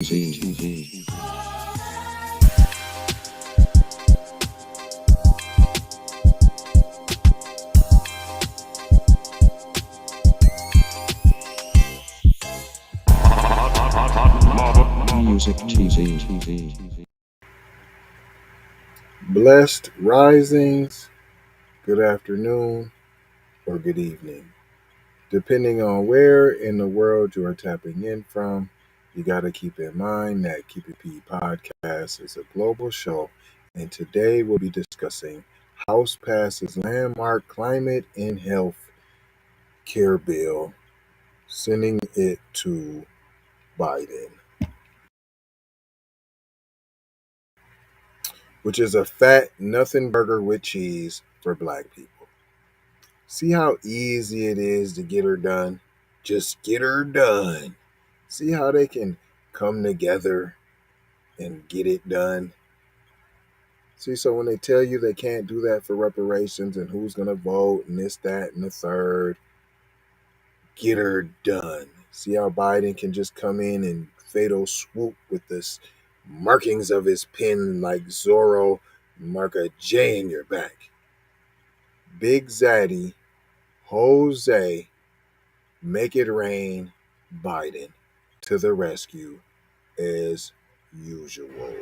TV. Music TV. Blessed risings, good afternoon, or good evening. Depending on where in the world you are tapping in from, you got to keep in mind that Keep It P podcast is a global show, and today we'll be discussing House passes landmark climate and health care bill, sending it to Biden, which is a fat nothing burger with cheese for black people. See how easy it is to get her done? Just get her done. See how they can come together and get it done? See, so when they tell you they can't do that for reparations and who's going to vote and this, that, and the third, get her done. See how Biden can just come in and fatal swoop with this markings of his pen like Zorro, mark a J in your back. Big Zaddy, Jose, make it rain, Biden to the rescue as usual.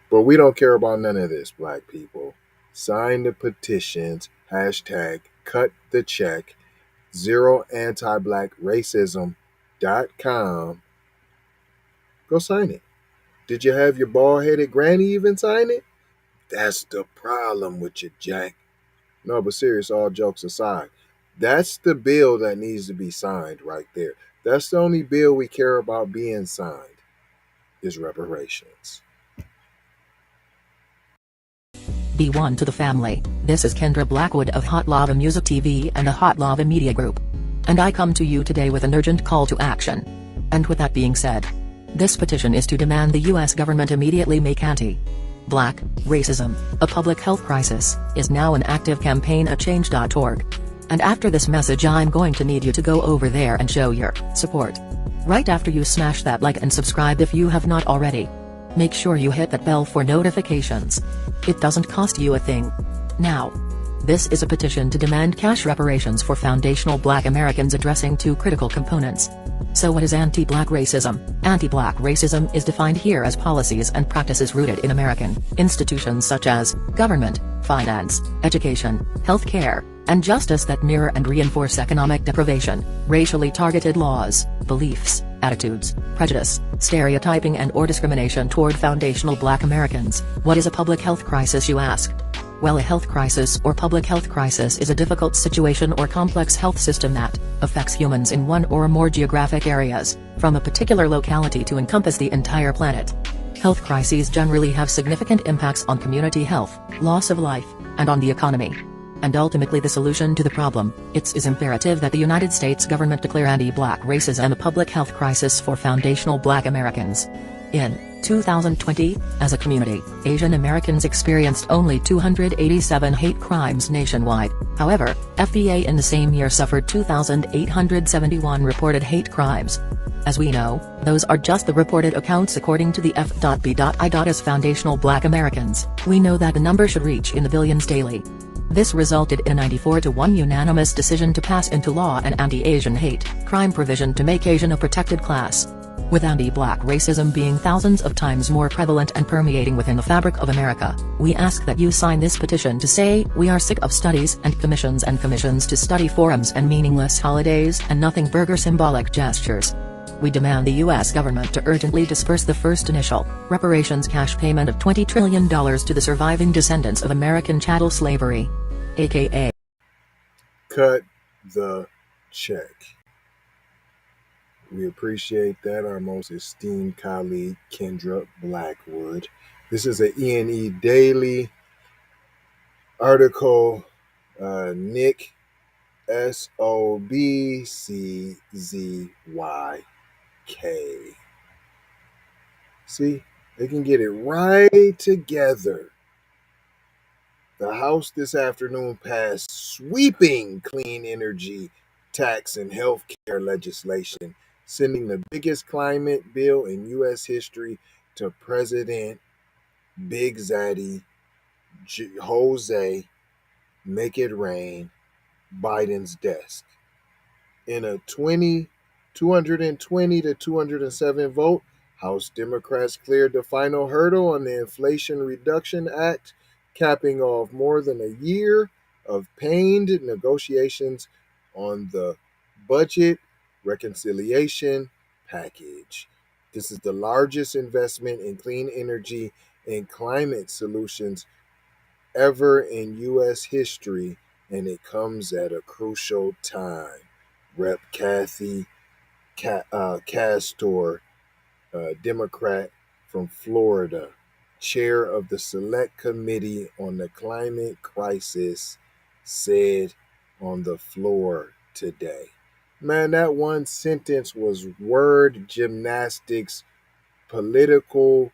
But we don't care about none of this, black people. Sign the petitions, hashtag cut the check, zeroantiblackracism.com. Go sign it. Did you have your bald headed granny even sign it? That's the problem with you, Jack. No, but serious, all jokes aside, that's the bill that needs to be signed right there. That's the only bill we care about being signed is reparations. Be one to the family. This is Kendra Blackwood of Hot Lava Music TV and the Hot Lava Media Group. And I come to you today with an urgent call to action. And with that being said, this petition is to demand the US government immediately make anti-black racism a public health crisis is now an active campaign at change.org. And after this message I'm going to need you to go over there and show your support. Right after you smash that like and subscribe if you have not already. Make sure you hit that bell for notifications. It doesn't cost you a thing. Now, this is a petition to demand cash reparations for foundational black Americans addressing two critical components. So what is anti-black racism? Anti-black racism is defined here as policies and practices rooted in American institutions such as government, finance, education, healthcare, and justice that mirror and reinforce economic deprivation, racially targeted laws, beliefs, attitudes, prejudice, stereotyping and/or discrimination toward foundational black Americans. What is a public health crisis, you ask? Well, a health crisis or public health crisis is a difficult situation or complex health system that affects humans in one or more geographic areas, from a particular locality to encompass the entire planet. Health crises generally have significant impacts on community health, loss of life, and on the economy. And ultimately the solution to the problem, it is imperative that the United States government declare anti-black racism a public health crisis for foundational black Americans. In 2020, as a community, Asian Americans experienced only 287 hate crimes nationwide. However, FBA in the same year suffered 2,871 reported hate crimes. As we know, those are just the reported accounts according to the F.B.I. As foundational black Americans, we know that the number should reach in the billions daily. This resulted in a 94-1 unanimous decision to pass into law an anti-Asian hate crime provision to make Asian a protected class. With anti-black racism being thousands of times more prevalent and permeating within the fabric of America, we ask that you sign this petition to say we are sick of studies and commissions to study forums and meaningless holidays and nothing burger symbolic gestures. We demand the U.S. government to urgently disperse the first initial reparations cash payment of $20 trillion to the surviving descendants of American chattel slavery, aka Cut the check. We appreciate that, our most esteemed colleague, Kendra Blackwood. This is an E&E Daily article. Nick SOBCZYK. See, they can get it right together. The House this afternoon passed sweeping clean energy tax and health care legislation, sending the biggest climate bill in U.S. history to President Big Zaddy Jose Make It Rain Biden's desk. In a 220 to 207 vote, House Democrats cleared the final hurdle on the Inflation Reduction Act, capping off more than a year of pained negotiations on the budget reconciliation package. This is the largest investment in clean energy and climate solutions ever in U.S. history, and it comes at a crucial time. Rep. Kathy Castor, Democrat from Florida, chair of the Select Committee on the Climate Crisis, said on the floor today. Man, that one sentence was word gymnastics, political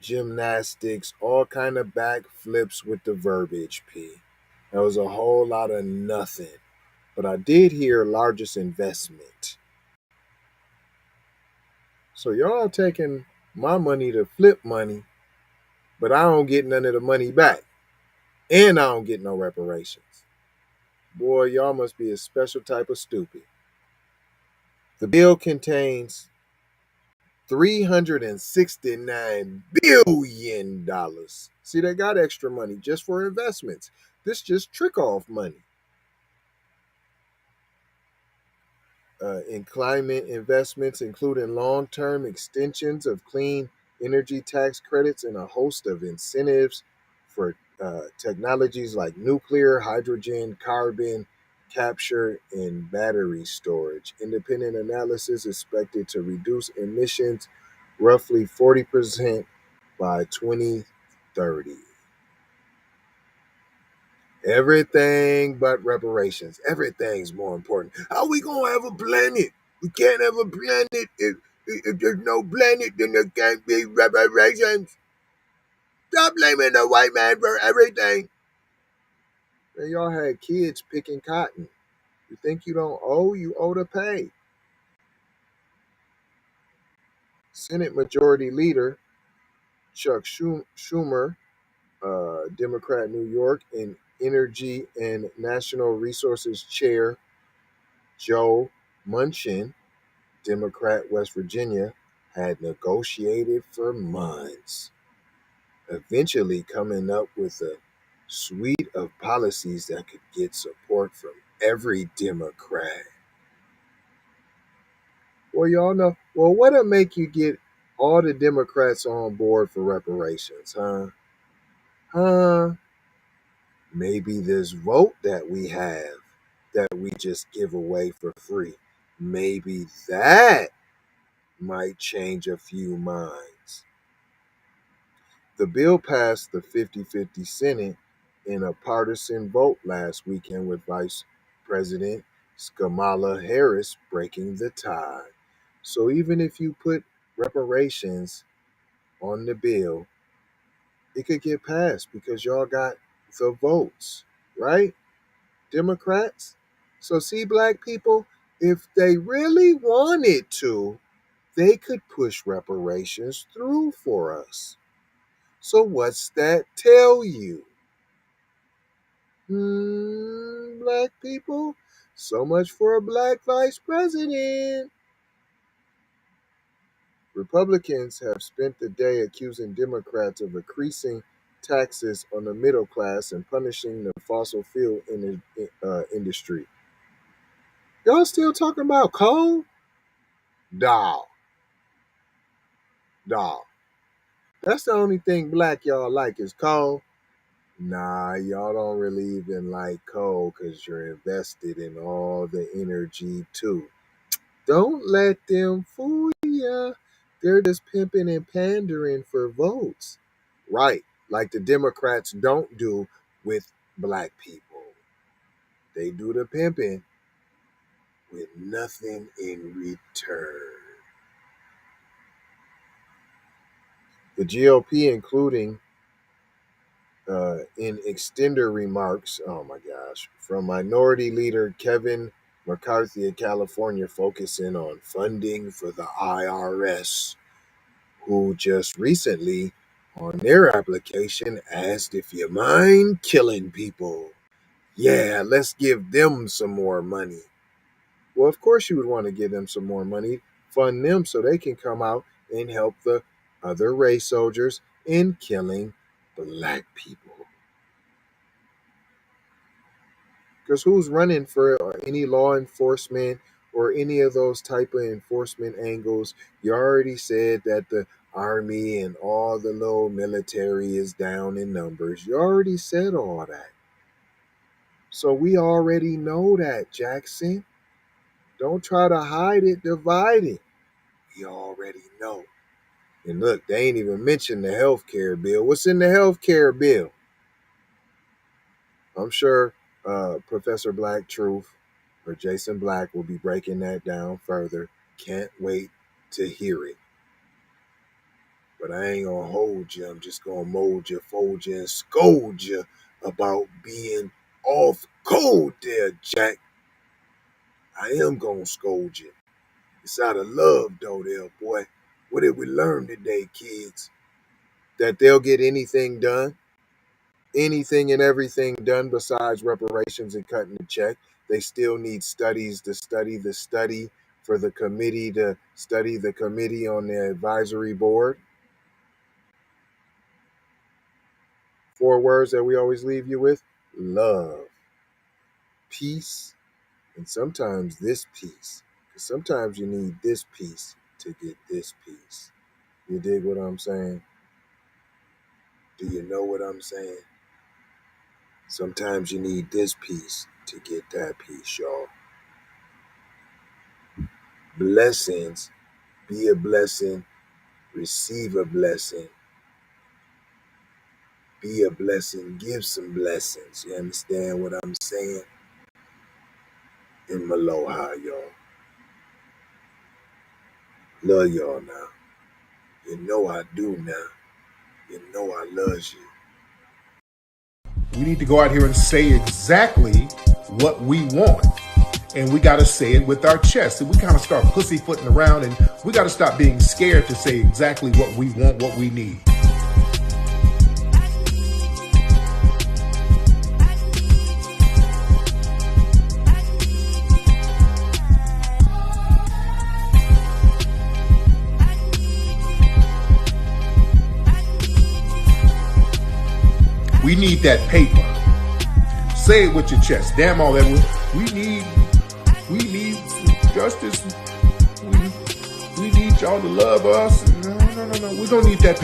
gymnastics, all kind of backflips with the verbiage, P. That was a whole lot of nothing. But I did hear largest investment. So y'all taking my money to flip money, but I don't get none of the money back. And I don't get no reparations. Boy, y'all must be a special type of stupid. The bill contains $369 billion. See, they got extra money just for investments. This just trick off money. In climate investments, including long term extensions of clean energy tax credits and a host of incentives for technologies like nuclear, hydrogen, carbon capture, and battery storage. Independent analysis expected to reduce emissions roughly 40% by 2030. Everything but reparations. Everything's more important. How we gonna have a planet? We can't have a planet if there's no planet, then there can't be reparations. Stop blaming the white man for everything. And y'all had kids picking cotton. You think you don't owe? You owe to pay. Senate Majority Leader Chuck Schumer, Democrat, New York, and Energy and National Resources Chair Joe Manchin, Democrat, West Virginia, had negotiated for months, eventually coming up with a suite of policies that could get support from every Democrat. Well, y'all know, well, what'll make you get all the Democrats on board for reparations, huh? Huh? Maybe this vote that we have that we just give away for free, maybe that might change a few minds. The bill passed the 50-50 Senate in a partisan vote last weekend, with Vice President Kamala Harris breaking the tie. So even if you put reparations on the bill, it could get passed because y'all got the votes, right? Democrats. So see, black people, if they really wanted to, they could push reparations through for us. So what's that tell you? Black people? So much for a black vice president. Republicans have spent the day accusing Democrats of increasing taxes on the middle class and punishing the fossil fuel industry. Y'all still talking about coal? Dawg. Dawg. That's the only thing black y'all like is coal. Nah, y'all don't really even like coal because you're invested in all the energy too. Don't let them fool ya. They're just pimping and pandering for votes. Right, like the Democrats don't do with black people. They do the pimping with nothing in return. The GOP, including in extender remarks, oh my gosh, from Minority Leader Kevin McCarthy of California focusing on funding for the IRS, who just recently on their application asked if you mind killing people. Yeah, let's give them some more money. Well, of course you would want to give them some more money, fund them so they can come out and help the other race soldiers in killing black people. Because who's running for any law enforcement or any of those type of enforcement angles? You already said that the army and all the little military is down in numbers. You already said all that. So we already know that, Jackson. Don't try to hide it, divide it. We already know. And look, they ain't even mentioned the health care bill. What's in the health care bill? I'm sure Professor Black Truth or Jason Black will be breaking that down further. Can't wait to hear it. But I ain't gonna hold you. I'm just gonna mold you, fold you, and scold you about being off cold there, Jack. I am gonna scold you. It's out of love, though, there, boy. What did we learn today, kids? That they'll get anything done? Anything and everything done besides reparations and cutting the check. They still need studies to study the study for the committee to study the committee on the advisory board. 4 words that we always leave you with: love, peace, and sometimes this peace. Because sometimes you need this peace to get this peace. You dig what I'm saying? Do you know what I'm saying? Sometimes you need this peace to get that peace, y'all. Blessings. Be a blessing. Receive a blessing. Be a blessing. Give some blessings. You understand what I'm saying? In Maloha, y'all. Love y'all now. You know I do now. You know I love you. We need to go out here and say exactly what we want. And we got to say it with our chest. And we kind of start pussyfooting around, and we got to stop being scared to say exactly what we want, what we need. We need that paper. Say it with your chest. Damn all that. We need justice. We need y'all to love us. No. We don't need that paper.